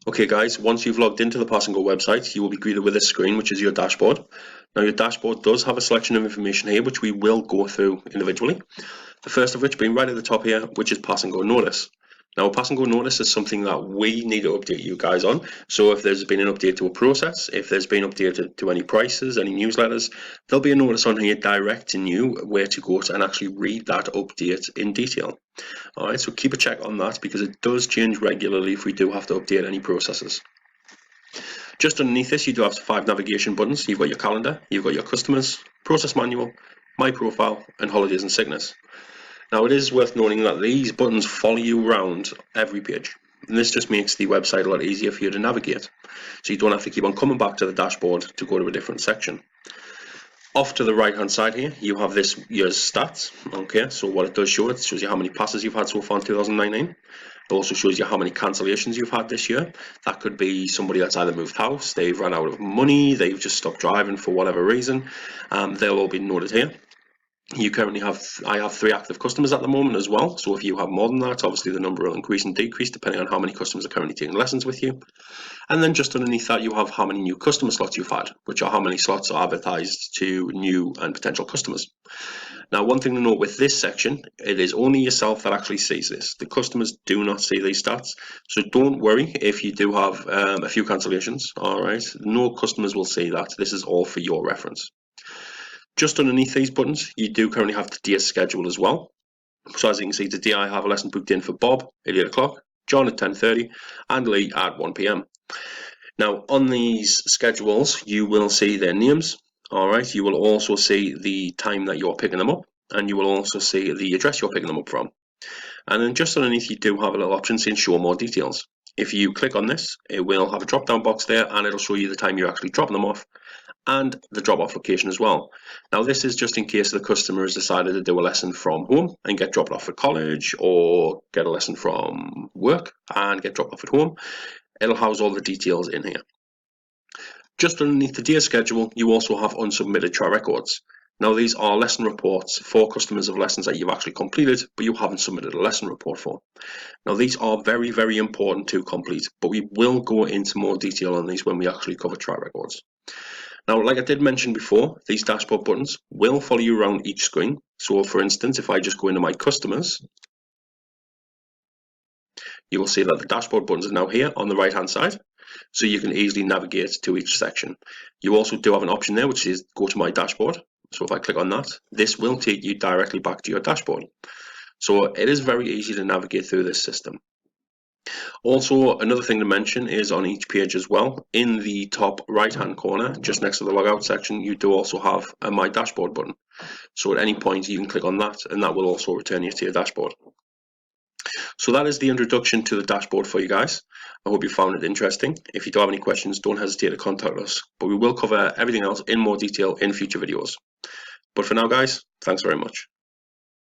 Okay guys, once you've logged into the Pass and Go website, you will be greeted with this screen, which is your dashboard. Now your dashboard does have a selection of information here, which we will go through individually. The first of which being right at the top here, which is Pass and Go Notice. Now, Pass and Go Notice is something that we need to update you guys on. So if there's been an update to a process, if there's been updated to any prices, any newsletters, there'll be a notice on here directing you where to go to and actually read that update in detail. All right, so keep a check on that because it does change regularly if we do have to update any processes. Just underneath this, you do have 5 navigation buttons. You've got your calendar, you've got your customers, process manual, my profile, and holidays and sickness. Now it is worth noting that these buttons follow you around every page, and this just makes the website a lot easier for you to navigate, so you don't have to keep on coming back to the dashboard to go to a different section. Off to the right hand side here, you have this year's stats. Okay, so what it does show, it shows you how many passes you've had so far in 2019. It also shows you how many cancellations you've had this year. That could be somebody that's either moved house, they've run out of money, they've just stopped driving for whatever reason. They'll all be noted here. You currently I have 3 active customers at the moment as well. So if you have more than that, obviously the number will increase and decrease depending on how many customers are currently taking lessons with you. And then just underneath that, you have how many new customer slots you've had, which are how many slots are advertised to new and potential customers. Now, one thing to note with this section, it is only yourself that actually sees this. The customers do not see these stats. So don't worry if you do have a few cancellations. All right, no customers will see that. This is all for your reference. Just underneath these buttons, you do currently have the date schedule as well. So as you can see, today I have a lesson booked in for Bob at 8 o'clock, John at 10:30, and Lee at 1 p.m. Now, on these schedules, you will see their names. All right, you will also see the time that you're picking them up, and you will also see the address you're picking them up from. And then just underneath, you do have a little option saying show more details. If you click on this, it will have a drop-down box there, and it'll show you the time you're actually dropping them off, and the drop-off location as well. Now this is just in case the customer has decided to do a lesson from home and get dropped off at college, or get a lesson from work and get dropped off at home. It'll house all the details in here. Just underneath the day schedule, you also have unsubmitted track records. Now these are lesson reports for customers of lessons that you've actually completed, but you haven't submitted a lesson report for. Now these are very, very important to complete, but we will go into more detail on these when we actually cover track records. Now, like I did mention before, these dashboard buttons will follow you around each screen. So for instance, if I just go into my customers, you will see that the dashboard buttons are now here on the right hand side. So you can easily navigate to each section. You also do have an option there, which is go to my dashboard. So if I click on that, this will take you directly back to your dashboard. So it is very easy to navigate through this system. Also, another thing to mention is on each page as well, in the top right hand corner, just next to the logout section, you do also have a My Dashboard button. So at any point you can click on that and that will also return you to your dashboard. So that is the introduction to the dashboard for you guys. I hope you found it interesting. If you do have any questions, don't hesitate to contact us, but we will cover everything else in more detail in future videos. But for now guys, thanks very much.